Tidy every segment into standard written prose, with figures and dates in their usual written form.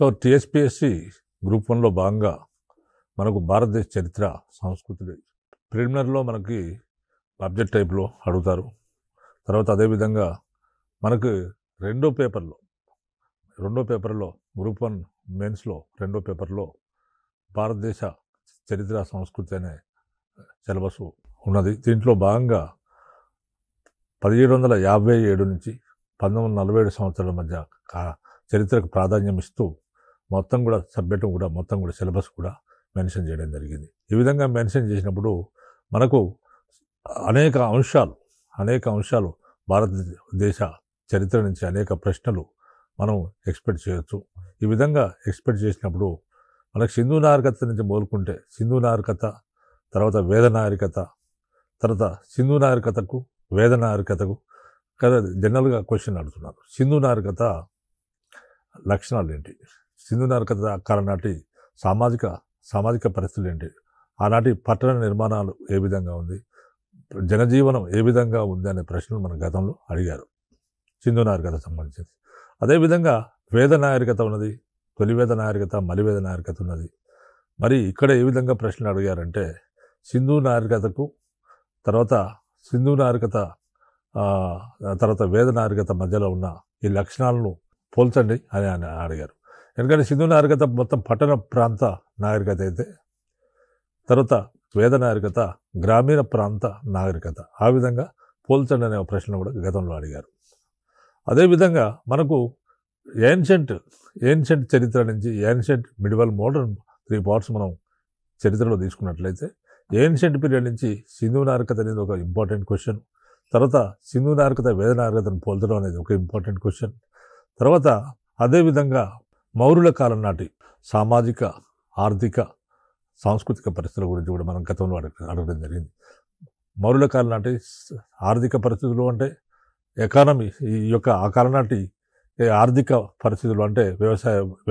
So TSPSC group 1లో భాగంగా మనకు భారతదేశ చరిత్ర సంస్కృతి ప్రిలిమినరీలో మనకి ఆబ్జెక్ట్ టైప్లో అడుగుతారు. తర్వాత అదేవిధంగా మనకు రెండో పేపర్లో గ్రూప్ 1 మెయిన్స్లో రెండో పేపర్లో భారతదేశ చరిత్ర సంస్కృతి అనే సిలబస్ ఉన్నది. దీంట్లో భాగంగా 1757 నుంచి 1947 సంవత్సరాల మధ్య చరిత్రకు ప్రాధాన్యం ఇస్తూ మొత్తం కూడా సబ్జెక్టు కూడా మొత్తం కూడా సిలబస్ కూడా మెన్షన్ చేయడం జరిగింది. ఈ విధంగా మెన్షన్ చేసినప్పుడు మనకు అనేక అంశాలు భారతదేశ చరిత్ర నుంచి అనేక ప్రశ్నలు మనం ఎక్స్పెక్ట్ చేయొచ్చు. ఈ విధంగా ఎక్స్పెక్ట్ చేసినప్పుడు మనకు సింధు నాగరికత నుంచి మొదలుకుంటే సింధు నాగరికత, తర్వాత వేద నాగరికత, తర్వాత సింధు నాగరికతకు వేద నాగరికతకు కదా జనరల్గా క్వశ్చన్ అడుగుతున్నారు. సింధు నాగరికత లక్షణాలు ఏంటి, సింధు నాగరికత కాలం నాటి సామాజిక పరిస్థితులు ఏంటి, ఆనాటి పట్టణ నిర్మాణాలు ఏ విధంగా ఉంది, జనజీవనం ఏ విధంగా ఉంది అనే ప్రశ్నలు మన గతంలో అడిగారు సింధు నాగరికత సంబంధించి. అదేవిధంగా వేద నాగరికత ఉన్నది, తొలి వేద నాగరికత, మలివేద నాగరికత ఉన్నది. మరి ఇక్కడ ఏ విధంగా ప్రశ్నలు అడిగారంటే సింధు నాగరికతకు తర్వాత వేద నాగరికత మధ్యలో ఉన్న ఈ లక్షణాలను పోల్చండి అని అడిగారు. ఎందుకంటే సింధు నాగరికత మొత్తం పట్టణ ప్రాంత నాగరికత అయితే తర్వాత వేద నాగరికత గ్రామీణ ప్రాంత నాగరికత. ఆ విధంగా పోల్చండి అనే ప్రశ్న కూడా గతంలో అడిగారు. అదేవిధంగా మనకు ఏన్షియంట్ చరిత్ర నుంచి ఏన్షియంట్, మిడివల్, మోడర్న్ 3 పార్ట్స్ మనం చరిత్రలో తీసుకున్నట్లయితే ఏన్షియంట్ పీరియడ్ నుంచి సింధు నాగరికత అనేది ఒక ఇంపార్టెంట్ క్వశ్చన్. తర్వాత సింధు నాగరికత వేద నాగరికతను పోల్చడం అనేది ఒక ఇంపార్టెంట్ క్వశ్చన్. తర్వాత అదేవిధంగా మౌర్యుల కాలం నాటి సామాజిక, ఆర్థిక, సాంస్కృతిక పరిస్థితుల గురించి కూడా మనం గతంలో అడగడం జరిగింది. మౌర్యుల కాలం నాటి ఆర్థిక పరిస్థితులు అంటే ఎకానమీ, ఈ యొక్క ఆ కాలం నాటి ఆర్థిక పరిస్థితులు అంటే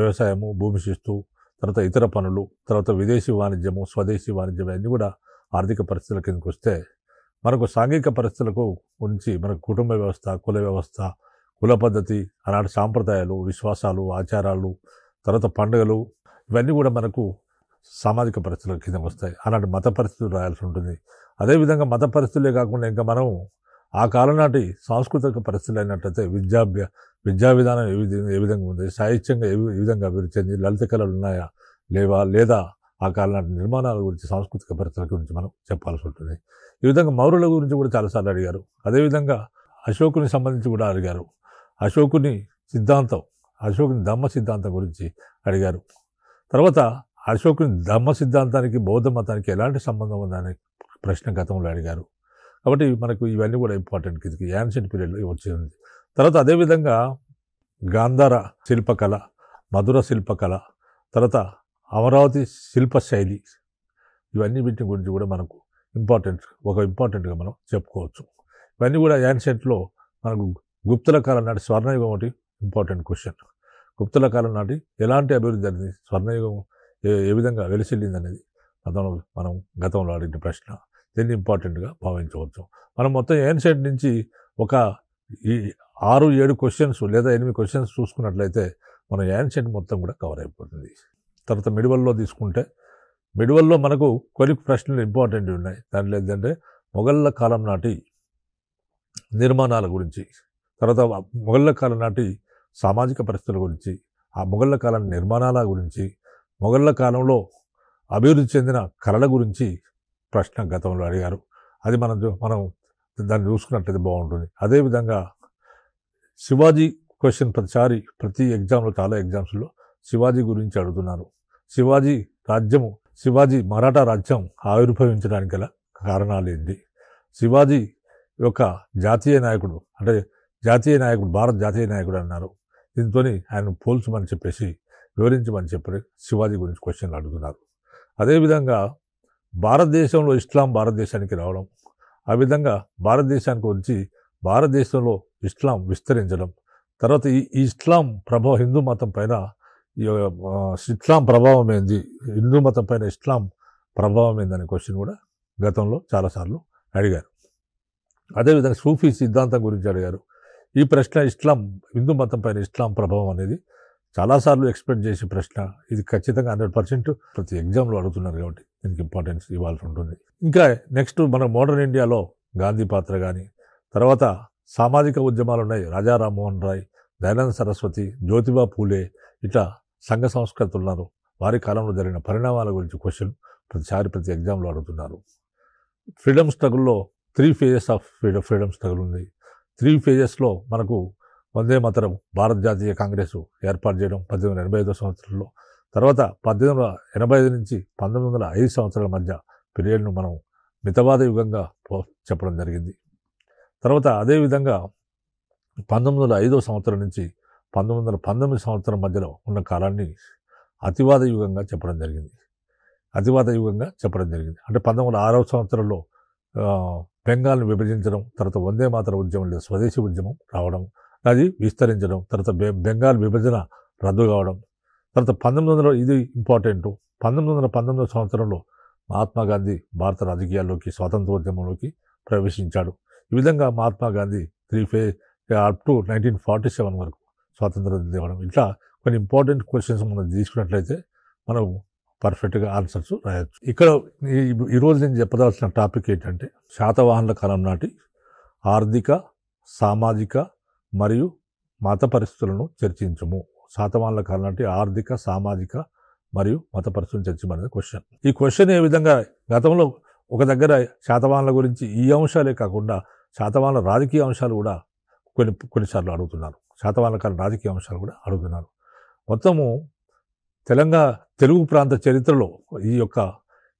వ్యవసాయము, భూమి శిస్తు, తర్వాత ఇతర పనులు, తర్వాత విదేశీ వాణిజ్యము, స్వదేశీ వాణిజ్యం అన్నీ కూడా ఆర్థిక పరిస్థితుల కిందకు వస్తే మనకు సాంఘిక పరిస్థితులకు గురించి మనకు కుటుంబ వ్యవస్థ, కుల వ్యవస్థ, కుల పద్ధతి, ఆనాటి సాంప్రదాయాలు, విశ్వాసాలు, ఆచారాలు, తర్వాత పండుగలు ఇవన్నీ కూడా మనకు సామాజిక పరిస్థితుల కిందకు వస్తాయి. ఆనాటి మత పరిస్థితులు రాయాల్సి ఉంటుంది. అదేవిధంగా మత పరిస్థితులే కాకుండా ఇంకా మనం ఆ కాలం నాటి సాంస్కృతిక పరిస్థితులు అయినట్లయితే విద్యా విధానం ఏ విధంగా ఉంది, సాహిత్యంగా ఏ విధంగా అభివృద్ధి చెంది, లలిత కళలు ఉన్నాయా లేవా, లేదా ఆ కాలం నాటి నిర్మాణాల గురించి, సాంస్కృతిక పరిస్థితుల గురించి మనం చెప్పాల్సి ఉంటుంది. ఈ విధంగా మౌర్యుల గురించి కూడా చాలాసార్లు అడిగారు. అదేవిధంగా అశోకుని సంబంధించి కూడా అడిగారు. అశోకుని ధమ్మ సిద్ధాంతం గురించి అడిగారు. తర్వాత అశోకుని ధమ్మ సిద్ధాంతానికి బౌద్ధ మతానికి ఎలాంటి సంబంధం ఉందనే ప్రశ్న గతంలో అడిగారు. కాబట్టి మనకు ఇవన్నీ కూడా ఇంపార్టెంట్ కిందకి యాన్షియంట్ పీరియడ్లో వచ్చింది. తర్వాత అదేవిధంగా గాంధార శిల్పకళ, మధుర శిల్పకళ, తర్వాత అమరావతి శిల్పశైలి, ఇవన్నీ వీటి గురించి కూడా మనకు ఇంపార్టెంట్గా మనం చెప్పుకోవచ్చు. ఇవన్నీ కూడా యాన్షియంట్లో మనకు గుప్తుల కాలం నాటి స్వర్ణయుగం ఒకటి ఇంపార్టెంట్ క్వశ్చన్. గుప్తుల కాలం నాటి ఎలాంటి అభివృద్ధి జరిగింది, స్వర్ణయుగం ఏ విధంగా వెలిసిల్లింది అనేది మనం గతంలో అడిగిన ప్రశ్న. దీన్ని ఇంపార్టెంట్గా భావించవచ్చు. మనం మొత్తం ఏన్షియంట్ నుంచి ఒక 6-7 క్వశ్చన్స్ లేదా 8 క్వశ్చన్స్ చూసుకున్నట్లయితే మన ఏన్షియంట్ మొత్తం కూడా కవర్ అయిపోతుంది. తర్వాత మిడివల్లో తీసుకుంటే మిడివల్లో మనకు కొన్ని ప్రశ్నలు ఇంపార్టెంట్ ఉన్నాయి. దాంట్లో ఏంటంటే మొఘళ్ళ కాలం నాటి నిర్మాణాల గురించి, తర్వాత మొఘళ్ళ కాలం నాటి సామాజిక పరిస్థితుల గురించి, ఆ మొఘళ్ళ కాలం నిర్మాణాల గురించి, మొఘళ్ళ కాలంలో అభివృద్ధి చెందిన కళల గురించి ప్రశ్న గతంలో అడిగారు. అది మనం దాన్ని చూసుకున్నట్లయితే బాగుంటుంది. అదేవిధంగా శివాజీ క్వశ్చన్ ప్రతి ఎగ్జామ్లో, చాలా ఎగ్జామ్స్లో శివాజీ గురించి అడుగుతున్నారు. శివాజీ మరాఠా రాజ్యం ఆవిర్భవించడానికి గల కారణాలు ఏంటి, శివాజీ యొక్క జాతీయ నాయకుడు భారత జాతీయ నాయకుడు అన్నారు. దీంతో ఆయన పోల్చమని చెప్పేసి వివరించమని చెప్పి శివాజీ గురించి క్వశ్చన్లు అడుగుతున్నారు. అదేవిధంగా భారతదేశంలో ఇస్లాం భారతదేశానికి రావడం, ఆ విధంగా భారతదేశానికి వచ్చి భారతదేశంలో ఇస్లాం విస్తరించడం, తర్వాత ఈ ఇస్లాం ప్రభావం హిందూ మతం పైన ఇస్లాం ప్రభావం ఏంది, హిందూ మతం పైన ఇస్లాం ప్రభావం ఏందనే క్వశ్చన్ కూడా గతంలో చాలాసార్లు అడిగారు. అదేవిధంగా సూఫీ సిద్ధాంతం గురించి అడిగారు. ఈ ప్రశ్న హిందూ మతం పైన ఇస్లాం ప్రభావం అనేది చాలాసార్లు ఎక్స్పెక్ట్ చేసే ప్రశ్న. ఇది ఖచ్చితంగా 100% ప్రతి ఎగ్జామ్లో అడుగుతున్నారు కాబట్టి దీనికి ఇంపార్టెన్స్ ఇవ్వాల్సి ఉంటుంది. ఇంకా నెక్స్ట్ మన మోడర్న్ ఇండియాలో గాంధీ పాత్ర కానీ, తర్వాత సామాజిక ఉద్యమాలు ఉన్నాయి. రాజా రామ్మోహన్ రాయ్, దయానంద సరస్వతి, జ్యోతిబా పూలే, ఇట్లా సంఘ సంస్కర్తలు ఉన్నారు. వారి కాలంలో జరిగిన పరిణామాల గురించి క్వశ్చన్ ప్రతి ఎగ్జామ్లో అడుగుతున్నారు. ఫ్రీడమ్ స్ట్రగుల్లో 3 phases ఆఫ్ ఫ్రీడమ్ స్ట్రగుల్ ఉంది. 3 phases మనకు వందే మాతరం భారత జాతీయ కాంగ్రెస్ ఏర్పాటు చేయడం 1885 సంవత్సరంలో, తర్వాత 1885 నుంచి 1905 సంవత్సరాల మధ్య పీరియడ్ను మనం మితవాద యుగంగా చెప్పడం జరిగింది. తర్వాత అదేవిధంగా 1905 సంవత్సరం నుంచి 1919 సంవత్సరం మధ్యలో ఉన్న కాలాన్ని అతివాద యుగంగా చెప్పడం జరిగింది. అంటే 1906 సంవత్సరంలో బెంగాల్ని విభజించడం, తర్వాత వందే మాతర ఉద్యమం లేదా స్వదేశీ ఉద్యమం రావడం, అది విస్తరించడం, తర్వాత బెంగాల్ విభజన రద్దు కావడం, తర్వాత 1900 ఇది ఇంపార్టెంట్, 1919 సంవత్సరంలో మహాత్మా గాంధీ భారత రాజకీయాల్లోకి, స్వాతంత్రోద్యమంలోకి ప్రవేశించాడు. ఈ విధంగా Mahatma Gandhi 3 phase up to 1947 వరకు స్వాతంత్రం ఇవ్వడం. ఇట్లా కొన్ని ఇంపార్టెంట్ క్వశ్చన్స్ మనం తీసుకున్నట్లయితే మనం పర్ఫెక్ట్గా ఆన్సర్స్ రాయొచ్చు. ఇక్కడ ఈరోజు నేను చెప్పదలసిన టాపిక్ ఏంటంటే శాతవాహనుల కాలం నాటి ఆర్థిక, సామాజిక మరియు మత పరిస్థితులను చర్చించము. శాతవాహనుల కాలం నాటి ఆర్థిక, సామాజిక మరియు మత పరిస్థితులను చర్చించమనేది క్వశ్చన్. ఈ క్వశ్చన్ ఏ విధంగా గతంలో ఒక దగ్గర శాతవాహనుల గురించి ఈ అంశాలే కాకుండా శాతవాహనుల రాజకీయ అంశాలు కూడా కొన్నిసార్లు అడుగుతున్నారు. శాతవాహనుల కాలం రాజకీయ అంశాలు కూడా అడుగుతున్నారు. మొత్తము తెలుగు ప్రాంత చరిత్రలో, ఈ యొక్క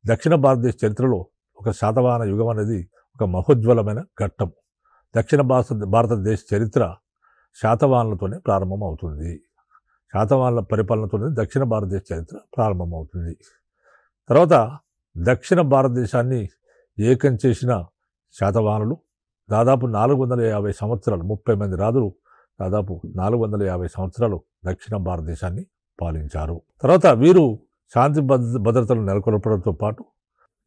దక్షిణ భారతదేశ చరిత్రలో ఒక శాతవాహన యుగం అనేది ఒక మహోజ్వలమైన ఘట్టం. దక్షిణ భారతదేశ చరిత్ర శాతవాహనులతోనే ప్రారంభమవుతుంది. శాతవాహనుల పరిపాలనతోనే దక్షిణ భారతదేశ చరిత్ర ప్రారంభమవుతుంది. తర్వాత దక్షిణ భారతదేశాన్ని ఏకం చేసిన శాతవాహనులు దాదాపు 450 సంవత్సరాలు, 30 మంది రాజులు దాదాపు 450 సంవత్సరాలు దక్షిణ భారతదేశాన్ని పాలించారు. తర్వాత వీరు శాంతి భద్రతలు నెలకొల్పడంతో పాటు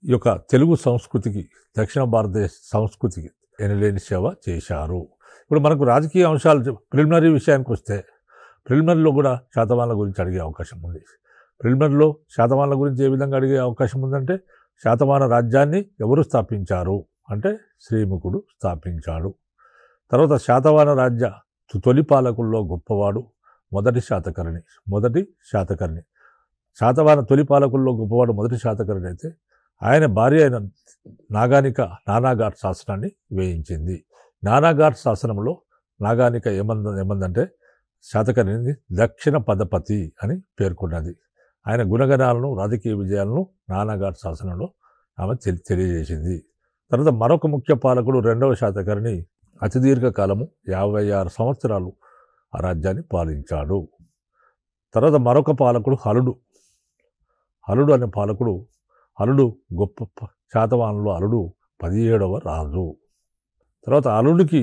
ఈ యొక్క తెలుగు సంస్కృతికి, దక్షిణ భారతదేశ సంస్కృతికి ఎనలేని సేవ చేశారు. ఇప్పుడు మనకు రాజకీయ అంశాలు ప్రిలిమినరీ విషయానికి వస్తే, ప్రిలిమినరీలో కూడా శాతవాహనుల గురించి అడిగే అవకాశం ఉంది. ప్రిలిమినరీలో శాతవాహనుల గురించి ఏ విధంగా అడిగే అవకాశం ఉందంటే, శాతవాహన రాజ్యాన్ని ఎవరు స్థాపించారు అంటే శ్రీముఖుడు స్థాపించాడు. తర్వాత శాతవాహన రాజ్య తొలి పాలకుల్లో గొప్పవాడు మొదటి శాతకర్ణి. శాతవాహన తొలి పాలకుల్లో గొప్పవాడు మొదటి శాతకర్ణి అయితే, ఆయన భార్య అయిన నానాఘాట్ శాసనాన్ని వేయించింది. నానాఘాట్ శాసనంలో నాగానిక ఏమందంటే శాతకర్ణిని దక్షిణ పదపతి అని పేర్కొన్నది. ఆయన గుణగణాలను, రాజకీయ విజయాలను నానాఘాట్ శాసనంలో ఆమె తెలియజేసింది. తర్వాత మరొక ముఖ్య పాలకుడు 2వ శాతకర్ణి అతి దీర్ఘకాలము 56 సంవత్సరాలు ఆ రాజ్యాన్ని పాలించాడు. తర్వాత మరొక పాలకుడు హలుడు అనే పాలకుడు, హలుడు గొప్ప శాతవాహనులు, హలుడు 17వ రాజు. తర్వాత హలుడికి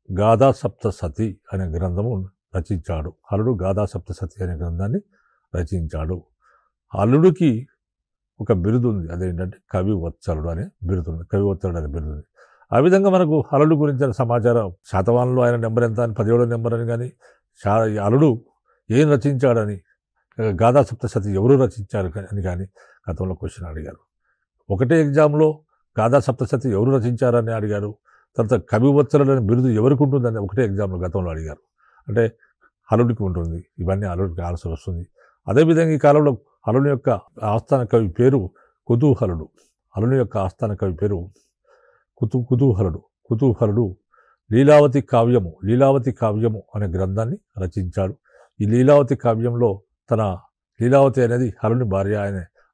గాథా సప్తసతి అనే గ్రంథము రచించాడు. హలుడు గాథా సప్తసతి అనే గ్రంథాన్ని రచించాడు. హలుడికి ఒక బిరుదు ఉంది, అదేంటంటే కవివత్సలుడు అనే బిరుదు ఉంది. ఆ విధంగా మనకు హలుడు గురించిన సమాచారం, శాతవాహనులు ఆయన నెంబర్ ఎంత అని 17వ నెంబర్ అని కానీ, హలుడు ఏం రచించాడని, గాథా సప్తసతి ఎవరు రచించారు అని కానీ గతంలో క్వశ్చన్ అడిగారు. ఒకటే ఎగ్జామ్లో గాథా సప్తసతి ఎవరు రచించారని అడిగారు. తర్వాత కవివత్సలుడు అనే బిరుదు ఎవరికి ఉంటుందని ఒకటే ఎగ్జామ్లో గతంలో అడిగారు. అంటే హలుడికి ఉంటుంది. ఇవన్నీ హలుడికి ఆన్సర్ వస్తుంది. అదేవిధంగా ఈ కాలంలో హలుని యొక్క ఆస్థాన కవి పేరు కుతూహలుడు. హలుని యొక్క ఆస్థాన కవి పేరు కుతూహలుడు లీలావతి కావ్యము అనే గ్రంథాన్ని రచించాడు. ఈ లీలావతి కావ్యంలో లీలావతి అనేది హలుని భార్య,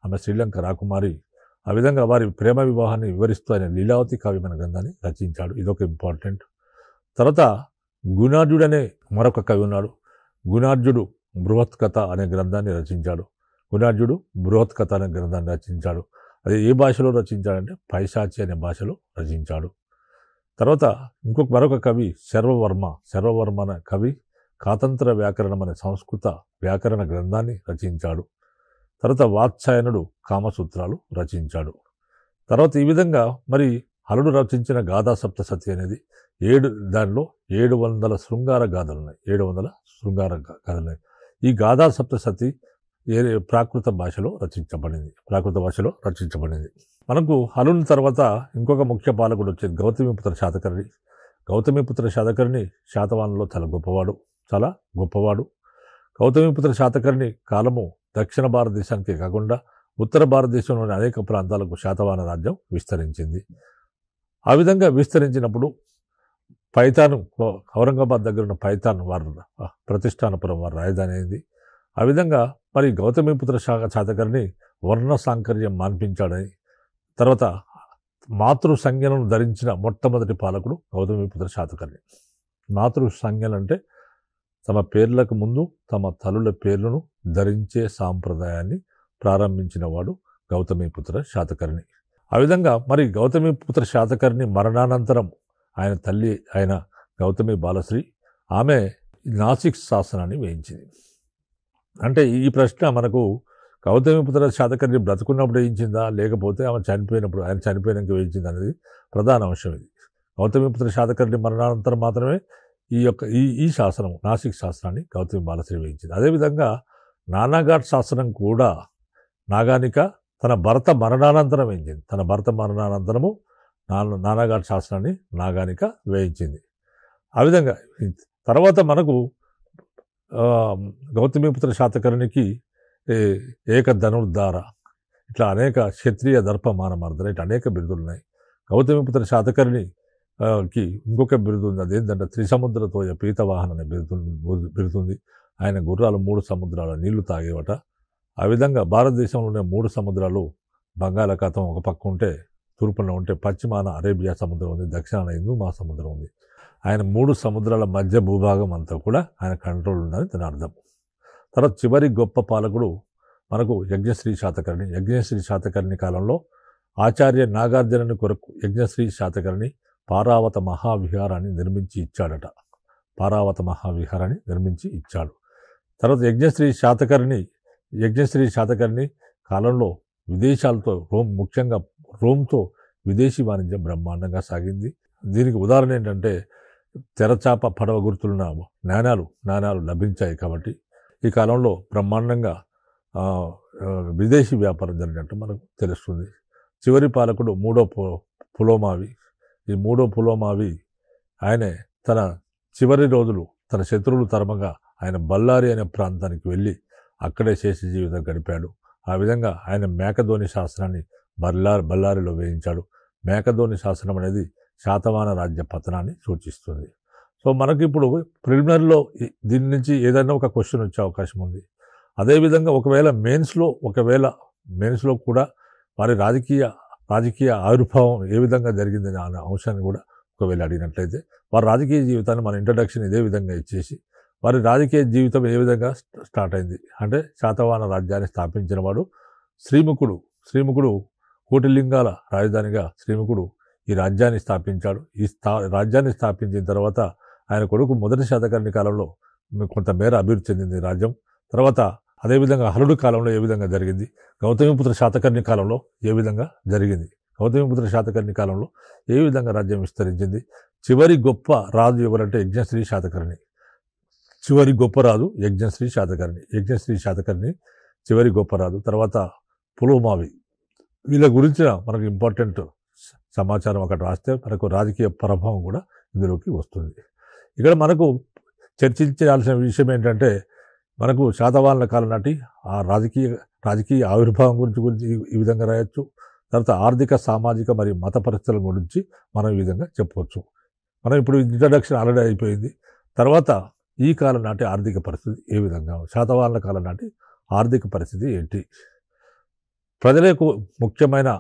ఆమె శ్రీలంక రాకుమారి. ఆ విధంగా వారి ప్రేమ వివాహాన్ని వివరిస్తూ ఆయన లీలావతి కావ్యం అనే గ్రంథాన్ని రచించాడు. ఇదొక ఇంపార్టెంట్. తర్వాత గుణార్జుడు అనే మరొక కవి ఉన్నాడు. గుణార్జుడు బృహత్కథ అనే గ్రంథాన్ని రచించాడు. అది ఏ భాషలో రచించాడంటే పైశాచి అనే భాషలో రచించాడు. తర్వాత మరొక కవి శర్వవర్మ అనే కవి కాతంత్ర వ్యాకరణం అనే సంస్కృత వ్యాకరణ గ్రంథాన్ని రచించాడు. తర్వాత వాత్సాయనుడు కామసూత్రాలు రచించాడు. తర్వాత ఈ విధంగా మరి హలుడు రచించిన గాథా సప్తసతి అనేది దానిలో 700 శృంగార గాథలు ఉన్నాయి. ఈ గాథా సప్తశతి ప్రాకృత భాషలో రచించబడింది. మనకు హలుని తర్వాత ఇంకొక ముఖ్య పాలకుడు వచ్చేది గౌతమిపుత్ర శాతకర్ణి. గౌతమిపుత్ర శాతకర్ణి శాతవాహనులో చాలా గొప్పవాడు. గౌతమిపుత్ర శాతకర్ణి కాలము దక్షిణ భారతదేశానికి కాకుండా ఉత్తర భారతదేశంలోని అనేక ప్రాంతాలకు శాతవాహన రాజ్యం విస్తరించింది. ఆ విధంగా విస్తరించినప్పుడు పైతాను, ఔరంగాబాద్ దగ్గర ఉన్న పైతాన్ వారి ప్రతిష్టానపురం వారి రాజధాని అయింది. ఆ విధంగా మరి గౌతమిపుత్ర శాతకర్ణి వర్ణ సాంకర్యం మాన్పించాడని, తర్వాత మాతృ సంజ్ఞలను ధరించిన మొట్టమొదటి పాలకుడు గౌతమిపుత్ర శాతకర్ణి. మాతృ సంజ్ఞలు అంటే తమ పేర్లకు ముందు తమ తల్లుల పేర్లను ధరించే సాంప్రదాయాన్ని ప్రారంభించిన వాడు గౌతమిపుత్ర శాతకర్ణి. ఆ విధంగా మరి గౌతమిపుత్ర శాతకర్ణి మరణానంతరం ఆయన తల్లి అయిన గౌతమి బాలశ్రీ ఆమె నాసిక్ శాసనాన్ని వేయించింది. అంటే ఈ ప్రశ్న మనకు గౌతమిపుత్ర శాతకర్ణి బ్రతుకున్నప్పుడు వేయించిందా లేకపోతే ఆమె చనిపోయినప్పుడు, ఆయన చనిపోయినాక వేయించింది అనేది ప్రధాన అంశం. ఇది గౌతమిపుత్ర శాతకర్ణి మరణానంతరం మాత్రమే ఈ శాసనం, నాసిక్ శాసనాన్ని గౌతమి బాలశ్రీ వేయించింది. అదేవిధంగా నానాఘాట్ శాసనం కూడా నాగానిక తన భర్త మరణానంతరం వేయించింది. తన భర్త మరణానంతరము నానాఘాట్ శాసనాన్ని నాగానిక వేయించింది. ఆ విధంగా తర్వాత మనకు గౌతమిపుత్ర శాతకర్ణికి ఏకధనుర్ధార, ఇట్లా అనేక క్షత్రియ దర్పమానమర్దన, ఇట్లా అనేక బిరుదులు ఉన్నాయి. గౌతమిపుత్ర శాతకర్ణికి ఇంకొక బిరుదు ఉంది, అదేంటంటే త్రిసముద్రతోయ పీతవాహన అనే బిరుదుంది. ఆయన గుర్రాలు 3 సముద్రాల నీళ్లు తాగేవట. ఆ విధంగా భారతదేశంలోనే 3 సముద్రాలు బంగాళాఖాతం ఒక పక్క ఉంటే, తూర్పున ఉంటే పశ్చిమాన అరేబియా సముద్రం ఉంది, దక్షిణాన హిందూ మహాసముద్రం ఉంది. ఆయన 3 సముద్రాల మధ్య భూభాగం అంతా కూడా ఆయన కంట్రోల్ ఉందని దాని అర్థం. తర్వాత చివరి గొప్ప పాలకుడు మనకు యజ్ఞశ్రీ శాతకర్ణి. యజ్ఞశ్రీ శాతకర్ణి కాలంలో ఆచార్య నాగార్జునుని కొరకు యజ్ఞశ్రీ శాతకర్ణి పారావత మహావిహారాన్ని నిర్మించి ఇచ్చాడు. తర్వాత యజ్ఞశ్రీ శాతకర్ణి కాలంలో విదేశాలతో ముఖ్యంగా రోమ్తో విదేశీ వాణిజ్యం బ్రహ్మాండంగా సాగింది. దీనికి ఉదాహరణ ఏంటంటే తెరచాప పడవ గుర్తులున్న నాణ్యాలు లభించాయి. కాబట్టి ఈ కాలంలో బ్రహ్మాండంగా విదేశీ వ్యాపారం జరిగినట్టు మనకు తెలుస్తుంది. చివరి పాలకుడు మూడో పులోమావి. ఈ మూడో పులోమావి ఆయనే తన చివరి రోజులు తన శత్రువులు తరమగా ఆయన బళ్ళారి అనే ప్రాంతానికి వెళ్ళి అక్కడే శేష జీవితం గడిపాడు. ఆ విధంగా ఆయన మేకధోని శాసనాన్ని బళ్ళారిలో వేయించాడు. మేకధోని శాసనం అనేది శాతవాహన రాజ్య పతనాన్ని సూచిస్తుంది. సో మనకి ఇప్పుడు ప్రిలిమినరీలో దీని నుంచి ఏదైనా ఒక క్వశ్చన్ వచ్చే అవకాశం ఉంది. అదేవిధంగా ఒకవేళ మెయిన్స్లో కూడా వారి రాజకీయ ఆవిర్భావం ఏ విధంగా జరిగిందని అనే అంశాన్ని కూడా ఒకవేళ అడిగినట్లయితే వారి రాజకీయ జీవితాన్ని మన ఇంట్రడక్షన్ ఇదే విధంగా ఇచ్చేసి వారి రాజకీయ జీవితం ఏ విధంగా స్టార్ట్ అయింది అంటే శాతవాహన రాజ్యాన్ని స్థాపించిన వాడు శ్రీముఖుడు కోటిలింగాల రాజధానిగా శ్రీముఖుడు ఈ రాజ్యాన్ని స్థాపించాడు. రాజ్యాన్ని స్థాపించిన తర్వాత ఆయన కొడుకు మొదటి శాతకర్ణి కాలంలో కొంతమేర అభివృద్ధి చెందింది రాజ్యం. తర్వాత అదేవిధంగా హలుడి కాలంలో ఏ విధంగా జరిగింది, గౌతమిపుత్ర శాతకర్ణి కాలంలో ఏ విధంగా జరిగింది, గౌతమిపుత్ర శాతకర్ణి కాలంలో ఏ విధంగా రాజ్యం విస్తరించింది. చివరి గొప్ప రాజు ఎవరంటే యజ్ఞశ్రీ శాతకర్ణి. చివరి గొప్ప రాజు యజ్ఞశ్రీ శాతకర్ణి చివరి గొప్ప రాజు. తర్వాత పులోమావి. వీళ్ళ గురించిన మనకు ఇంపార్టెంట్ సమాచారం అక్కడ రాస్తే మనకు రాజకీయ ప్రభావం కూడా ఇందులోకి వస్తుంది. ఇక్కడ మనకు చర్చించాల్సిన విషయం ఏంటంటే మనకు శాతవాహనుల కాలం నాటి ఆ రాజకీయ ఆవిర్భావం గురించి ఈ విధంగా రాయొచ్చు. తర్వాత ఆర్థిక, సామాజిక మరియు మత పరిస్థితుల గురించి మనం ఈ విధంగా చెప్పవచ్చు. మనం ఇప్పుడు ఇంట్రడక్షన్ ఆల్రెడీ అయిపోయింది. తర్వాత ఈ కాలం నాటి ఆర్థిక పరిస్థితి ఏ విధంగా, శాతవాహనుల కాలం నాటి ఆర్థిక పరిస్థితి ఏంటి, ప్రజలకు ముఖ్యమైన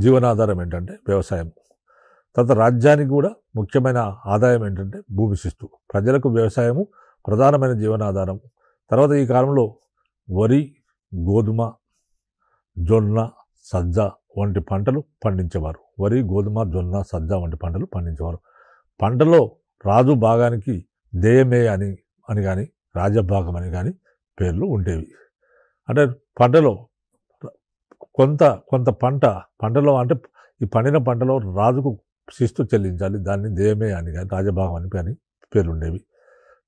జీవనాధారం ఏంటంటే వ్యవసాయం. తర్వాత రాజ్యానికి కూడా ముఖ్యమైన ఆదాయం ఏంటంటే భూమి శిస్తు. ప్రజలకు వ్యవసాయము ప్రధానమైన జీవనాధారం. తర్వాత ఈ కాలంలో వరి, గోధుమ, జొన్న, సజ్జ వంటి పంటలు పండించేవారు. పంటలో రాజు భాగానికి దేయమే అని కానీ రాజభాగం అని కానీ పేర్లు ఉండేవి. అంటే పంటలో కొంత పంటలో అంటే ఈ పండిన పంటలో రాజుకు శిస్తు చెల్లించాలి, దాన్ని దేయమే అని కానీ రాజభాగం అని కానీ పేర్లు ఉండేవి.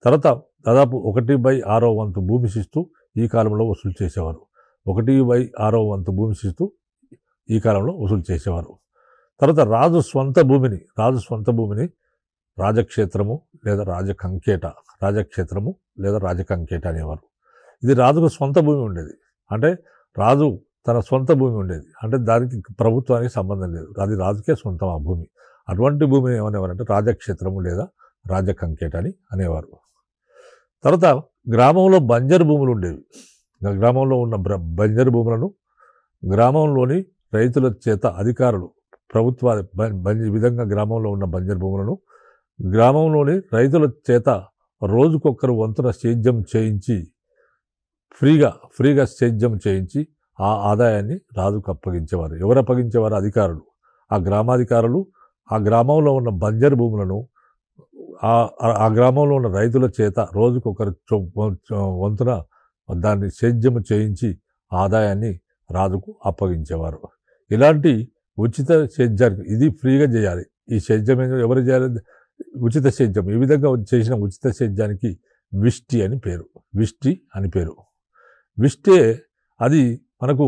తర్వాత దాదాపు 1/6 వంతు భూమి శిస్తు ఈ కాలంలో వసూలు చేసేవారు. 1/6 వంతు భూమి శిస్తు ఈ కాలంలో వసూలు చేసేవారు. తర్వాత రాజు స్వంత భూమిని రాజక్షేత్రము లేదా రాజకంకేట అనేవారు. ఇది రాజుకు సొంత భూమి ఉండేది. అంటే రాజు తన సొంత భూమి ఉండేది. అంటే దానికి ప్రభుత్వానికి సంబంధం లేదు. అది రాజుకే సొంతం ఆ భూమి. అటువంటి భూమిని ఏమనేవారంటే రాజక్షేత్రము లేదా రాజకంకేట అని అనేవారు. తర్వాత గ్రామంలో బంజరు భూములు ఉండేవి. గ్రామంలో ఉన్న బంజరు భూములను గ్రామంలోని రైతుల చేత అధికారులు ఈ విధంగా గ్రామంలో ఉన్న బంజరు భూములను గ్రామంలోని రైతుల చేత రోజుకొక్కరు వంతున సేద్యం చేయించి ఫ్రీగా సేద్యం చేయించి ఆ ఆదాయాన్ని రాజుకు అప్పగించేవారు. ఎవరు అప్పగించేవారు? అధికారులు. ఆ గ్రామాధికారులు ఆ గ్రామంలో ఉన్న బంజరు భూములను ఆ గ్రామంలో ఉన్న రైతుల చేత రోజుకొకరు వంతున దాన్ని సేద్యము చేయించి ఆదాయాన్ని రాజుకు అప్పగించేవారు. ఇలాంటి ఉచిత సేద్యానికి ఇది ఫ్రీగా చేయాలి. ఈ సేద్యం ఎవరు చేయాలి? ఉచిత సేద్యం. ఈ విధంగా చేసిన ఉచిత సేద్యానికి విష్టి అని పేరు. విష్టే అది మనకు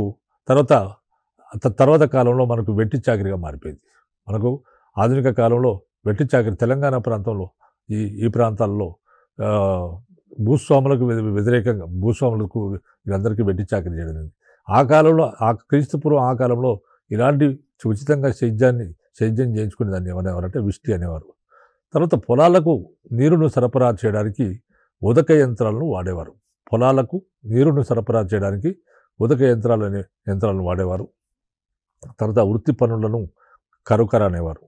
తర్వాత కాలంలో మనకు వెట్టి చాకిరిగా మారిపోయింది. మనకు ఆధునిక కాలంలో వెట్టి చాకిరి తెలంగాణ ప్రాంతంలో ఈ ప్రాంతాల్లో భూస్వాములకు వ్యతిరేకంగా భూస్వాములకు వీళ్ళందరికీ వెట్టి చాకిరి చేయడం. ఆ కాలంలో క్రీస్తుపూర్వం ఆ కాలంలో ఇలాంటి ఉచితంగా సేద్యం చేయించుకునే దాన్ని ఏమనేవారంటే విష్టి అనేవారు. తర్వాత పొలాలకు నీరును సరఫరా చేయడానికి ఉదక యంత్రాలను వాడేవారు. వాడేవారు. తర్వాత వృత్తి పనులను కరుకర అనేవారు.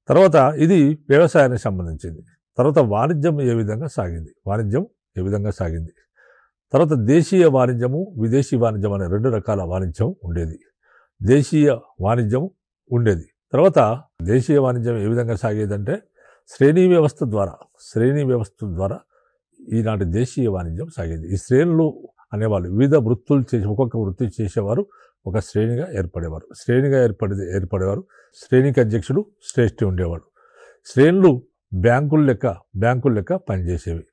తర్వాత ఇది వ్యవసాయానికి సంబంధించింది. తర్వాత వాణిజ్యం ఏ విధంగా సాగింది. తర్వాత దేశీయ వాణిజ్యము, విదేశీ వాణిజ్యం అనే 2 రకాల వాణిజ్యం ఉండేది. దేశీయ వాణిజ్యం ఉండేది. తర్వాత దేశీయ వాణిజ్యం ఏ విధంగా సాగేదంటే శ్రేణి వ్యవస్థ ద్వారా ఈనాటి దేశీయ వాణిజ్యం సాగేది. ఈ శ్రేణులు అనేవాళ్ళు వివిధ వృత్తులు చేసి ఒక్కొక్క వృత్తి చేసేవారు ఒక శ్రేణిగా ఏర్పడేవారు. శ్రేణికి అధ్యక్షుడు శ్రేష్ఠి ఉండేవాడు. శ్రేణులు బ్యాంకుల లెక్క పనిచేసేవి.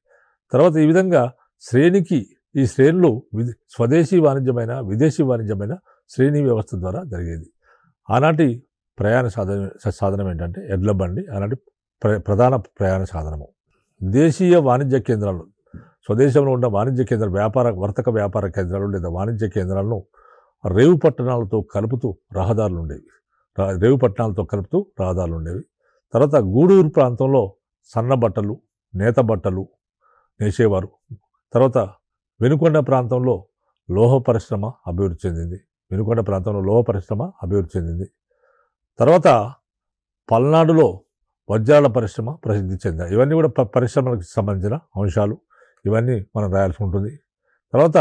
తర్వాత ఈ విధంగా ఈ శ్రేణులు స్వదేశీ వాణిజ్యమైన విదేశీ వాణిజ్యమైన శ్రేణి వ్యవస్థ ద్వారా జరిగేది. ఆనాటి ప్రయాణ సాధనం ఏంటంటే ఎడ్ల బండి ఆనాటి ప్రధాన ప్రయాణ సాధనము. దేశీయ వాణిజ్య కేంద్రాలు, స్వదేశంలో ఉన్న వాణిజ్య కేంద్రాలు, వర్తక వ్యాపార కేంద్రాలు లేదా వాణిజ్య కేంద్రాలను రేవు పట్టణాలతో కలుపుతూ రహదారులు ఉండేవి. తర్వాత గూడూరు ప్రాంతంలో సన్న బట్టలు, నేత బట్టలు నేసేవారు. తర్వాత వెనుకొండ ప్రాంతంలో లోహ పరిశ్రమ అభివృద్ధి చెందింది. తర్వాత పల్నాడులో వజ్రాల పరిశ్రమ ప్రసిద్ధి చెందాయి. ఇవన్నీ కూడా పరిశ్రమలకు సంబంధించిన అంశాలు. ఇవన్నీ మనం రాయాల్సి ఉంటుంది. తర్వాత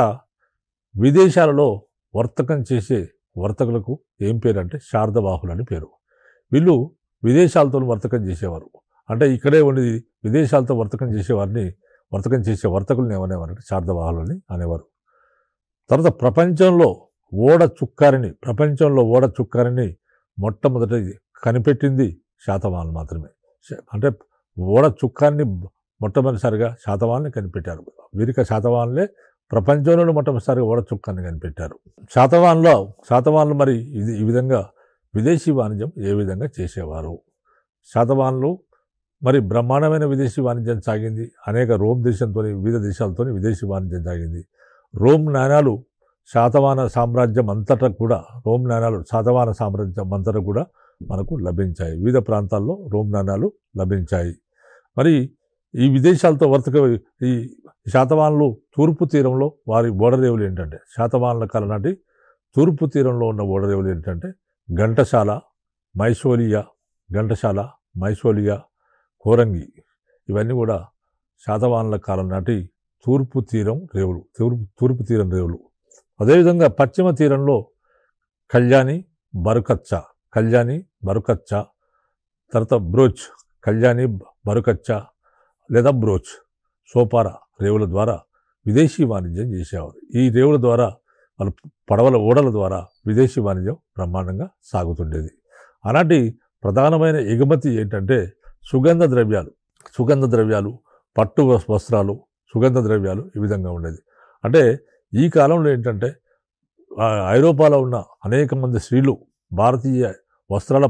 విదేశాలలో వర్తకం చేసే వర్తకులకు ఏం పేరు అంటే శార్దవాహులు అని పేరు. వీళ్ళు విదేశాలతో వర్తకం చేసేవారు. అంటే ఇక్కడే ఉండి విదేశాలతో వర్తకం చేసే వర్తకులను ఏమనేవారంటే శార్దవాహులు అని అనేవారు. తర్వాత ప్రపంచంలో ఓడ చుక్కారిని మొట్టమొదట కనిపెట్టింది శాతవాహనులు మాత్రమే. అంటే ఓడ చుక్కాన్ని మొట్టమొదటిసారిగా శాతవాహనులు కనిపెట్టారు. వీరిక శాతవాహనులే ప్రపంచంలోనే మొట్టమొదటిసారిగా ఓడ చుక్కాన్ని కనిపెట్టారు. శాతవాహనులు మరి ఈ విధంగా విదేశీ వాణిజ్యం ఏ విధంగా చేసేవారు? శాతవాహనులు మరి బ్రహ్మాండమైన విదేశీ వాణిజ్యం సాగింది. అనేక వివిధ దేశాలతో విదేశీ వాణిజ్యం సాగింది. రోమ్ నాణాలు శాతవాహన సామ్రాజ్యం అంతటా కూడా మనకు లభించాయి. వివిధ ప్రాంతాల్లో రోమ్ నాణాలు లభించాయి. మరి ఈ విదేశాలతో ఈ శాతవాహనులు తూర్పు తీరంలో వారి ఓడరేవులు ఏంటంటే శాతవాహనుల కాలం నాటి తూర్పు తీరంలో ఉన్న ఓడరేవులు ఏంటంటే ఘంటసాల, మైసోలియా, కోరంగి ఇవన్నీ కూడా శాతవాహనుల కాలం నాటి తూర్పు తీరం రేవులు. అదేవిధంగా పశ్చిమ తీరంలో కళ్యాణి, బరుకచ్చ, తర్వాత బ్రోచ్, లేదా బ్రోచ్, సోపార రేవుల ద్వారా విదేశీ వాణిజ్యం చేసేవారు. ఈ రేవుల ద్వారా ఓడల ద్వారా విదేశీ వాణిజ్యం బ్రహ్మాండంగా సాగుతుండేది. ఆనాటి ప్రధానమైన ఎగుమతి ఏంటంటే సుగంధ ద్రవ్యాలు, పట్టు వస్త్రాలు, సుగంధ ద్రవ్యాలు ఈ విధంగా ఉండేది. అంటే ఈ కాలంలో ఏంటంటే ఐరోపాలో ఉన్న అనేక మంది స్త్రీలు భారతీయ వస్త్రాలు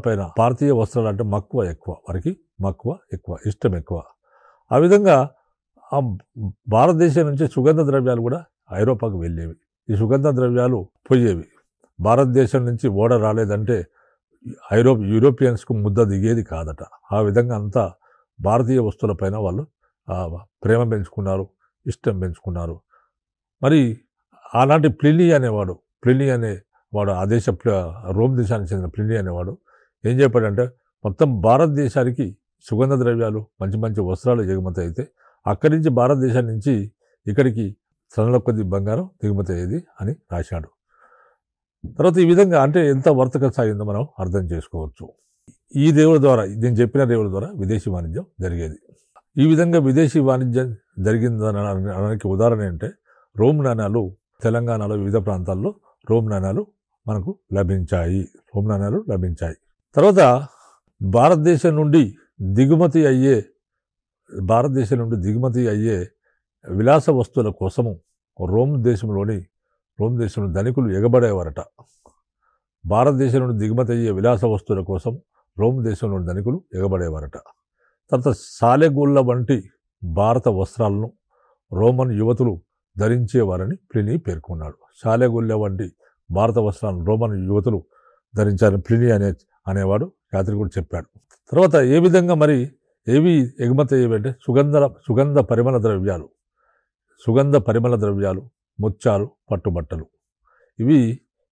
అంటే మక్కువ ఎక్కువ, వారికి మక్కువ ఎక్కువ, ఇష్టం ఎక్కువ. ఆ విధంగా ఆ భారతదేశం నుంచి సుగంధ ద్రవ్యాలు కూడా ఐరోపాకు వెళ్ళేవి. ఈ సుగంధ ద్రవ్యాలు పోయేవి. భారతదేశం నుంచి ఓడ రాలేదంటే యూరోపియన్స్కు ముద్ద దిగేది కాదట. ఆ విధంగా అంతా భారతీయ వస్తువులపైన వాళ్ళు ప్రేమ పెంచుకున్నారు, ఇష్టం పెంచుకున్నారు. మరి ఆనాటి ప్లినీ అనేవాడు ఆ దేశ రోమ్ దేశానికి చెందిన ప్లినీ అనేవాడు ఏం చెప్పాడంటే, మొత్తం భారతదేశానికి సుగంధ ద్రవ్యాలు, మంచి మంచి వస్త్రాలు ఎగుమతి అయితే అక్కడి నుంచి భారతదేశం నుంచి ఇక్కడికి టన్నుల కొద్ది బంగారం దిగుమతి అయ్యేది అని రాశాడు. తర్వాత ఈ విధంగా అంటే ఎంత వర్తకం సాగిందో మనం అర్థం చేసుకోవచ్చు. ఈ రేవుల ద్వారా, నేను చెప్పిన రేవుల ద్వారా విదేశీ వాణిజ్యం జరిగేది. ఈ విధంగా విదేశీ వాణిజ్యం జరిగిందనడానికి ఉదాహరణ ఏంటంటే రోమ్ నాణ్యాలు. తెలంగాణలో వివిధ ప్రాంతాల్లో రోమ్ నాణ్యాలు మనకు లభించాయి. తర్వాత భారతదేశం నుండి దిగుమతి అయ్యే విలాస వస్తువుల కోసము రోమ్ దేశంలో ధనికులు ఎగబడేవారట. భారతదేశం నుండి దిగుమతి అయ్యే విలాస వస్తువుల కోసం రోమ్ దేశంలోని ధనికులు ఎగబడేవారట. తర్వాత సాలెగూళ్ళ వంటి భారత వస్త్రాలను రోమన్ యువతులు ధరించేవారని ప్లినీ పేర్కొన్నాడు. సాలెగూళ్ళ వంటి భారత వస్త్రాలను రోమన్ యువతులు ధరించారని ప్లినీ అనేవాడు యాత్రికుడు చెప్పాడు. తర్వాత ఏ విధంగా మరి ఏవి ఎగుమతి అయ్యేవంటే సుగంధ పరిమళ ద్రవ్యాలు, ముత్యాలు, పట్టుబట్టలు, ఇవి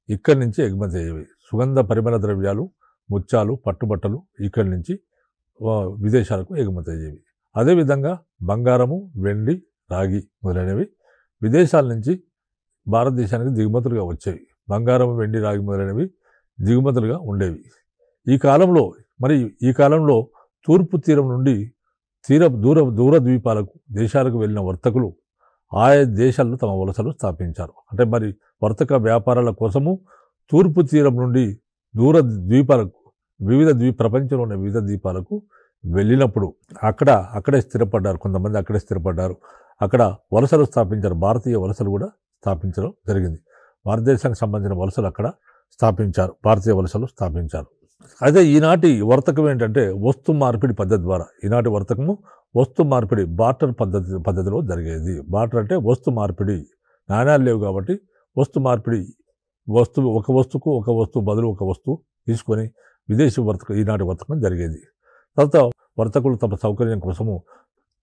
ఇక్కడి నుంచి ఎగుమతి అయ్యేవి. సుగంధ పరిమళ ద్రవ్యాలు, ముత్యాలు, పట్టుబట్టలు ఇక్కడి నుంచి విదేశాలకు ఎగుమతి అయ్యేవి. అదేవిధంగా బంగారము, వెండి, రాగి మొదలైనవి విదేశాల నుంచి భారతదేశానికి దిగుమతులుగా వచ్చేవి. బంగారం, వెండి, రాగి మొదలైనవి దిగుమతులుగా ఉండేవి. ఈ కాలంలో తూర్పు తీరం నుండి దూర ద్వీపాలకు దేశాలకు వెళ్ళిన వర్తకులు ఆయా దేశాల్లో తమ వలసలు స్థాపించారు. అంటే మరి వర్తక వ్యాపారాల కోసము తూర్పు తీరం నుండి దూర ద్వీపాలకు ప్రపంచంలో ఉన్న వివిధ ద్వీపాలకు వెళ్ళినప్పుడు అక్కడే స్థిరపడ్డారు. కొంతమంది అక్కడే స్థిరపడ్డారు. అక్కడ వలసలు స్థాపించారు. భారతీయ వలసలు కూడా స్థాపించడం జరిగింది. భారతదేశానికి సంబంధించిన వలసలు అక్కడ స్థాపించారు. భారతీయ వలసలు స్థాపించారు. అయితే ఈనాటి వర్తకం ఏంటంటే వస్తు మార్పిడి పద్ధతి ద్వారా. ఈనాటి వర్తకము వస్తు మార్పిడి, బార్టర్ పద్ధతిలో జరిగేది. బార్టర్ అంటే వస్తు మార్పిడి. నాణ్యాలు లేవు కాబట్టి వస్తు మార్పిడి, ఒక వస్తువు బదులు ఒక వస్తువు తీసుకొని విదేశీ ఈనాటి వర్తకం జరిగేది. తర్వాత వర్తకులు తమ సౌకర్యం కోసము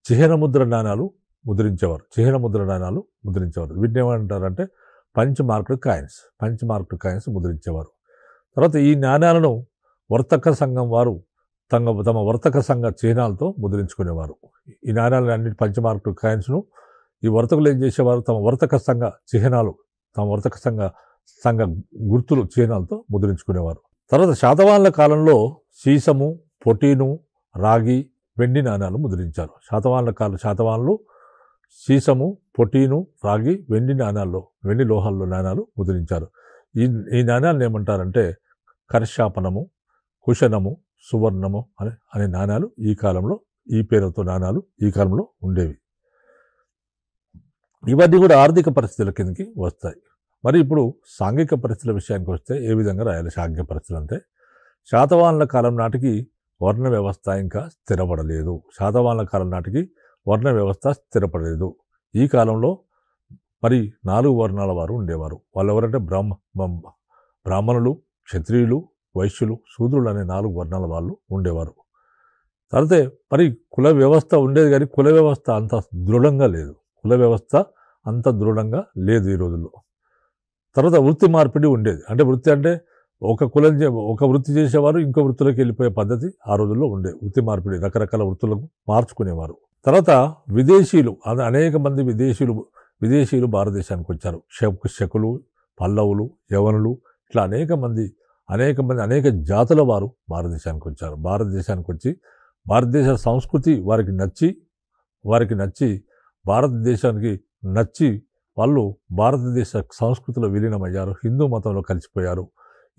చిహ్నముద్ర నాణ్యాలు ముద్రించేవారు. వీటిని ఏమంటారంటే పంచ్ మార్క్డ్ కాయిన్స్ ముద్రించేవారు. తర్వాత ఈ నాణ్యాలను వర్తక సంఘం వారు తమ వర్తక సంఘ చిహ్నాలతో ముద్రించుకునేవారు. ఈ నాణ్యాలను అన్నిటి పంచ్ మార్క్డ్ కాయిన్స్ను ఈ వర్తకులు ఏం చేసేవారు, తమ వర్తక సంఘ గుర్తులు చిహ్నాలతో ముద్రించుకునేవారు. తర్వాత శాతవాహనుల కాలంలో సీసము, పొటీను, రాగి, వెండి నాణ్యాలు ముద్రించారు. శాతవాహనులు సీసము, పొటీను, రాగి, వెండి లోహాల్లో నాణ్యాలు ముద్రించారు. ఈ నాణ్యాలను ఏమంటారంటే కర్షాపనము, కుశనము, సువర్ణము అనే నాణ్యాలు ఈ పేరుతో నాణ్యాలు ఈ కాలంలో ఉండేవి. ఇవన్నీ కూడా ఆర్థిక పరిస్థితుల కిందకి వస్తాయి. మరి ఇప్పుడు సాంఘిక పరిస్థితుల విషయానికి వస్తే ఏ విధంగా రాయాలి సాంఘిక పరిస్థితులు అంటే, శాతవాహనుల కాలం నాటికి వర్ణ వ్యవస్థ ఇంకా స్థిరపడలేదు. ఈ కాలంలో మరి 4 వర్ణాల వారు ఉండేవారు. వాళ్ళు ఎవరంటే బ్రాహ్మణులు, క్షత్రియులు, వైశ్యులు, శూద్రులు అనే 4 వర్ణాల వాళ్ళు ఉండేవారు. తర్వాత మరి కుల వ్యవస్థ ఉండేది, కానీ కుల వ్యవస్థ అంత దృఢంగా లేదు ఈ రోజుల్లో. తర్వాత వృత్తి మార్పిడి ఉండేది. అంటే ఒక వృత్తి చేసేవారు ఇంకో వృత్తిలోకి వెళ్ళిపోయే పద్ధతి ఆ రోజుల్లో ఉండే. వృత్తి మార్పిడి, రకరకాల వృత్తులకు మార్చుకునేవారు. తర్వాత అనేక మంది విదేశీయులు భారతదేశానికి వచ్చారు. శకులు, పల్లవులు, యవనులు, ఇట్లా అనేక జాతుల వారు భారతదేశానికి వచ్చారు. భారతదేశానికి వచ్చి భారతదేశ సంస్కృతి వారికి నచ్చి భారతదేశానికి నచ్చి వాళ్ళు భారతదేశ సంస్కృతిలో విలీనమయ్యారు. హిందూ మతంలో కలిసిపోయారు.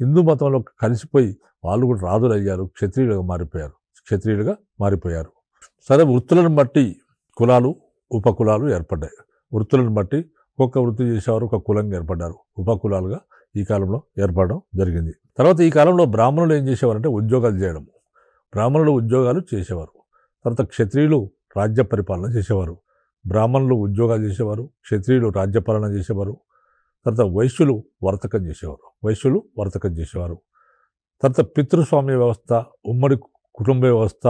హిందూ మతంలో కలిసిపోయి వాళ్ళు కూడా రాజులు అయ్యారు, క్షత్రియులుగా మారిపోయారు. సరే, వృత్తులను బట్టి కులాలు ఉపకులాలు ఏర్పడ్డాయి. వృత్తులను బట్టి ఒక్కొక్క వృత్తి చేసేవారు ఒక కులంగా ఏర్పడ్డారు, ఉపకులాలుగా ఈ కాలంలో ఏర్పడడం జరిగింది. తర్వాత ఈ కాలంలో బ్రాహ్మణులు ఏం చేసేవారంటే ఉద్యోగాలు చేయడం. బ్రాహ్మణులు ఉద్యోగాలు చేసేవారు. తర్వాత క్షత్రియులు రాజ్య పరిపాలన చేసేవారు. బ్రాహ్మణులు ఉద్యోగాలు చేసేవారు, క్షత్రియులు రాజ్యపాలన చేసేవారు. తర్వాత వైశ్యులు వర్తకం చేసేవారు. తర్వాత పితృస్వామ్య వ్యవస్థ, ఉమ్మడి కుటుంబ వ్యవస్థ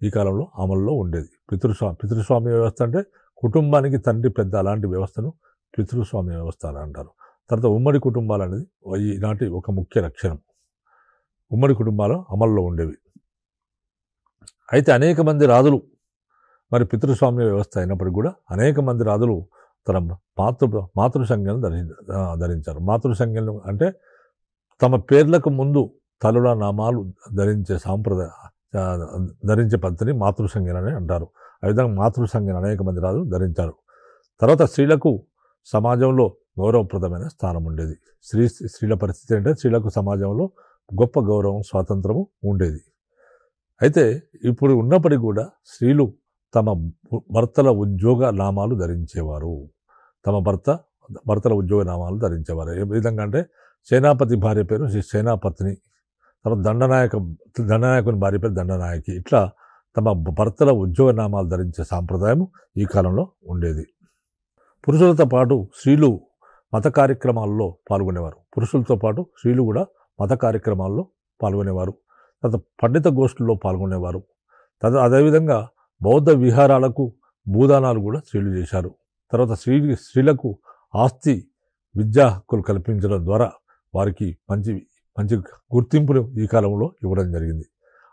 ఈ కాలంలో అమల్లో ఉండేది. పితృస్వామ్య వ్యవస్థ అంటే కుటుంబానికి తండ్రి పెద్ద, అలాంటి వ్యవస్థను పితృస్వామ్య వ్యవస్థ అని అంటారు. తర్వాత ఉమ్మడి కుటుంబాలు అనేది ఈనాటి ఒక ముఖ్య లక్షణం. ఉమ్మడి కుటుంబాలు అమల్లో ఉండేవి. అయితే అనేక మంది రాజులు, మరి పితృస్వామ్య వ్యవస్థ అయినప్పటికీ కూడా అనేక మంది రాజులు తన మాతృసంజ్ఞను ధరించారు. మాతృసంజ్ఞలు అంటే తమ పేర్లకు ముందు తలుల నామాలు ధరించే పద్ధతిని మాతృసంజ్ఞలని అంటారు. ఆ విధంగా మాతృసంజ్ఞను అనేక మంది రాజులు ధరించారు. తర్వాత స్త్రీలకు సమాజంలో గౌరవప్రదమైన స్థానం ఉండేది. స్త్రీల పరిస్థితి అంటే స్త్రీలకు సమాజంలో గొప్ప గౌరవం, స్వాతంత్రము ఉండేది. అయితే ఇప్పుడు ఉన్నప్పటికీ కూడా స్త్రీలు తమ భర్తల ఉద్యోగ నామాలు ధరించేవారు. ఏ విధంగా అంటే సేనాపతి భార్య పేరు సేనాపతిని, తర్వాత దండనాయకుని భార్య పేరు దండనాయకి. ఇట్లా తమ భర్తల ఉద్యోగ నామాలు ధరించే సాంప్రదాయం ఈ కాలంలో ఉండేది. పురుషులతో పాటు స్త్రీలు మత కార్యక్రమాల్లో పాల్గొనేవారు. పురుషులతో పాటు స్త్రీలు కూడా మత కార్యక్రమాల్లో పాల్గొనేవారు. తర్వాత పండిత గోష్ఠుల్లో పాల్గొనేవారు. అదేవిధంగా బౌద్ధ విహారాలకు భూదానాలు కూడా స్త్రీలు చేశారు. తర్వాత స్త్రీలకు ఆస్తి, విద్యా హక్కులు కల్పించడం ద్వారా వారికి మంచి గుర్తింపును ఈ కాలంలో ఇవ్వడం జరిగింది.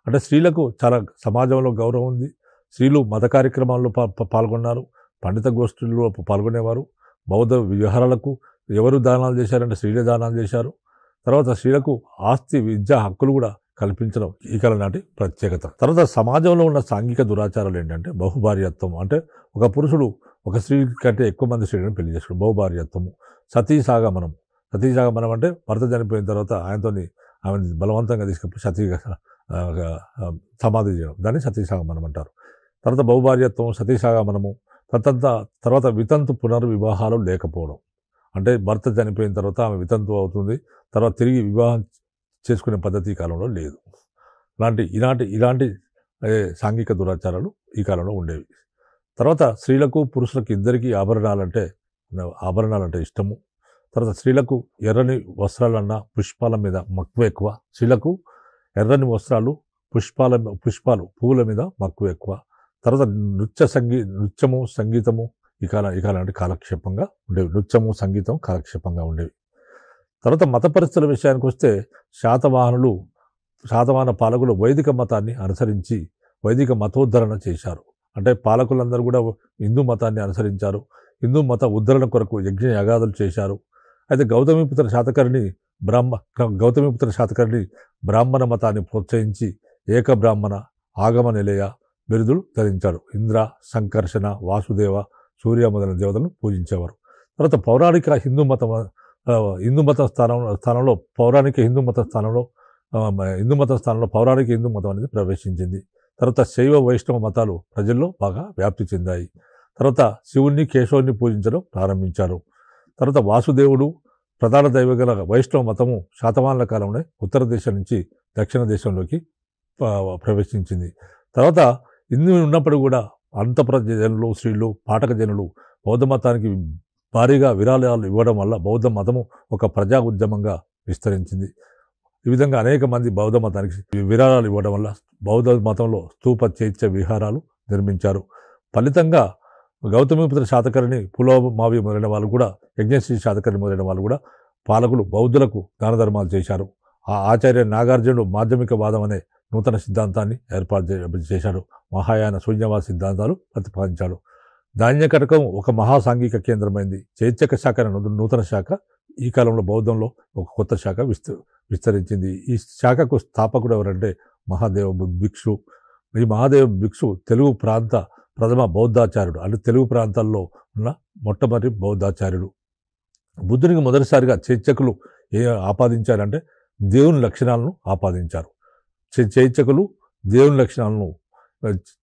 అంటే స్త్రీలకు చాలా సమాజంలో గౌరవం ఉంది. స్త్రీలు మత కార్యక్రమాల్లో పాల్గొన్నారు, పండిత గోష్ఠుల్లో పాల్గొనేవారు. బౌద్ధ విహారాలకు ఎవరు దానాలు చేశారంటే స్త్రీలే దానాలు చేశారు. తర్వాత స్త్రీలకు ఆస్తి, విద్యా హక్కులు కూడా కల్పించడం ఈ కాలం నాటి ప్రత్యేకత. తర్వాత సమాజంలో ఉన్న సాంఘిక దురాచారాలు ఏంటంటే బహుభార్యత్వం. అంటే ఒక పురుషుడు ఒక స్త్రీ కంటే ఎక్కువ మంది స్త్రీలను పెళ్లి చేసుకోవడం, బహుభార్యత్వము. సతీసాగమనం అంటే భర్త చనిపోయిన తర్వాత ఆమె బలవంతంగా తీసుకెళ్ళి సమాధి చేయడం, దాన్ని సతీసాగమనం అంటారు. తర్వాత బహుభార్యత్వం, సతీసాగమనము. తర్వాత వితంతు పునర్వివాహాలు లేకపోవడం. అంటే భర్త చనిపోయిన తర్వాత ఆమె వితంతు అవుతుంది, తర్వాత తిరిగి వివాహం చేసుకునే పద్ధతి ఈ కాలంలో లేదు. ఇలాంటి సాంఘిక దురాచారాలు ఈ కాలంలో ఉండేవి. తర్వాత స్త్రీలకు పురుషులకు ఇద్దరికీ ఆభరణాలంటే ఇష్టము. తర్వాత స్త్రీలకు ఎర్రని వస్త్రాలన్నా పుష్పాల మీద మక్కువ ఎక్కువ. స్త్రీలకు ఎర్రని వస్త్రాలు, పుష్పాలు, పువ్వుల మీద మక్కువ ఎక్కువ. తర్వాత నృత్యము, సంగీతము ఈ కాలం కాలక్షేపంగా ఉండేవి. నృత్యము, సంగీతం కాలక్షేపంగా ఉండేవి. తర్వాత మత పరిస్థితుల విషయానికి వస్తే శాతవాహన పాలకులు వైదిక మతాన్ని అనుసరించి వైదిక మతోద్ధరణ చేశారు. అంటే పాలకులందరూ కూడా హిందూ మతాన్ని అనుసరించారు. హిందూ మత ఉద్ధరణ కొరకు యజ్ఞ యాగాదులు చేశారు. అయితే గౌతమిపుత్ర శాతకర్ణి బ్రాహ్మణ మతాన్ని ప్రోత్సహించి ఏక బ్రాహ్మణ, ఆగమ నిలయ బిరుదులు ధరించాడు. ఇంద్ర, సంకర్షణ, వాసుదేవ, సూర్య మొదలైన దేవతలను పూజించేవారు. తర్వాత పౌరాణిక హిందూ మత స్థానంలో పౌరాణిక హిందూ మతం అనేది ప్రవేశించింది. తర్వాత శైవ వైష్ణవ మతాలు ప్రజల్లో బాగా వ్యాప్తి చెందాయి. తర్వాత శివుణ్ణి, కేశవుని పూజించడం ప్రారంభించారు. తర్వాత వాసుదేవుడు ప్రధాన దైవగల వైష్ణవ మతము శాతవాహనుల కాలంలో ఉత్తర దేశం నుంచి దక్షిణ దేశంలోకి ప్రవేశించింది. తర్వాత ఇన్ని ఉన్నప్పుడు కూడా అంతఃపుర జనులు, స్త్రీలు, పాఠక జనులు బౌద్ధ మతానికి భారీగా విరాళాలు ఇవ్వడం వల్ల బౌద్ధ మతము ఒక ప్రజా ఉద్యమంగా విస్తరించింది. ఈ విధంగా అనేక మంది బౌద్ధ మతానికి విరాళాలు ఇవ్వడం వల్ల బౌద్ధ మతంలో స్తూప, చైత్య విహారాలు నిర్మించారు. ఫలితంగా గౌతమిపుత్ర శాతకర్ణి, పులోమావి మొదలైన వాళ్ళు కూడా, యజ్ఞశ్రీ శాతకర్ణి మొదలైన వాళ్ళు కూడా పాలకులు బౌద్ధులకు దాన ధర్మాలు చేశారు. ఆ ఆచార్య నాగార్జునుడు మాధ్యమిక వాదం అనే నూతన సిద్ధాంతాన్ని ఏర్పాటు చేశాడు. మహాయాన శూన్యవాద సిద్ధాంతాలు ప్రతిపాదించాడు. ధాన్యకటకం ఒక మహాసాంఘిక కేంద్రమైంది. చైత్యక శాఖ నూతన శాఖ ఈ కాలంలో బౌద్ధంలో ఒక కొత్త శాఖ విస్తరించింది. ఈ శాఖకు స్థాపకుడు ఎవరంటే మహాదేవ భిక్షు. ఈ మహాదేవ భిక్షు తెలుగు ప్రాంత ప్రథమ బౌద్ధాచార్యుడు. అంటే తెలుగు ప్రాంతాల్లో ఉన్న మొట్టమొదటి బౌద్ధాచార్యుడు. బుద్ధునికి మొదటిసారిగా చైత్యకులు ఆపాదించారంటే దేవుని లక్షణాలను ఆపాదించారు. చైత్యకులు దేవుని లక్షణాలను,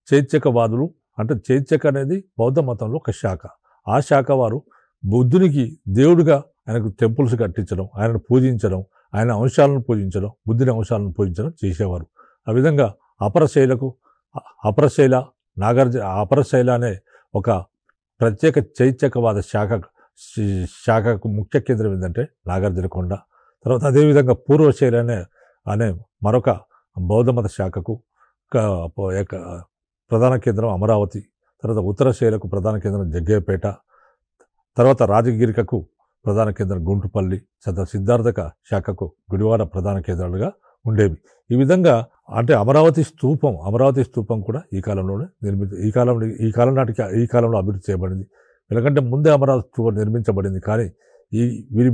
చైత్యకవాదులు అంటే చైత్యక అనేది బౌద్ధ మతంలో ఒక శాఖ. ఆ శాఖ వారు బుద్ధునికి దేవుడిగా ఆయనకు టెంపుల్స్ కట్టించడం, ఆయనను పూజించడం, ఆయన అంశాలను పూజించడం, బుద్ధుని అంశాలను పూజించడం చేసేవారు. ఆ విధంగా అపరశైల అపరశైల అనే ఒక ప్రత్యేక చైత్యకవాద శాఖకు ముఖ్య కేంద్రం ఏంటంటే నాగార్జునకొండ. తర్వాత అదేవిధంగా పూర్వశైల అనే మరొక బౌద్ధ మత శాఖకు ప్రధాన కేంద్రం అమరావతి. తర్వాత ఉత్తరశైలకు ప్రధాన కేంద్రం జగ్గయ్యపేట. తర్వాత రాజగిరికకు ప్రధాన కేంద్రం గుంటుపల్లి. సిద్ధార్థక శాఖకు గుడివాడ ప్రధాన కేంద్రాలుగా ఉండేవి. ఈ విధంగా అంటే అమరావతి స్థూపం కూడా ఈ కాలంలోనే ఈ కాలంలో అభివృద్ధి చేయబడింది. ఎందుకంటే ముందే అమరావతి స్థూపం నిర్మించబడింది, కానీ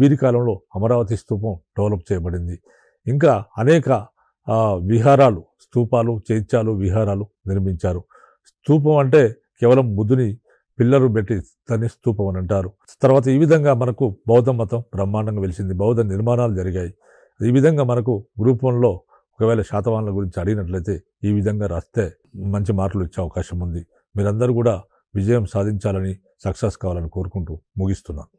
వీరి కాలంలో అమరావతి స్థూపం డెవలప్ చేయబడింది. ఇంకా అనేక విహారాలు, స్థూపాలు, చైత్యాలు, విహారాలు నిర్మించారు. స్థూపం అంటే కేవలం బుద్ధుని పిల్లరు పెట్టి దాన్ని స్థూపం అని అంటారు. తర్వాత ఈ విధంగా మనకు బౌద్ధ మతం బ్రహ్మాండంగా వెలిసింది. బౌద్ధ నిర్మాణాలు జరిగాయి. ఈ విధంగా మనకు గ్రూప్ 1లో ఒకవేళ శాతవాహనుల గురించి అడిగినట్లయితే ఈ విధంగా రాస్తే మంచి మార్కులు ఇచ్చే అవకాశం ఉంది. మీరందరూ కూడా విజయం సాధించాలని, సక్సెస్ కావాలని కోరుకుంటూ ముగిస్తున్నాను.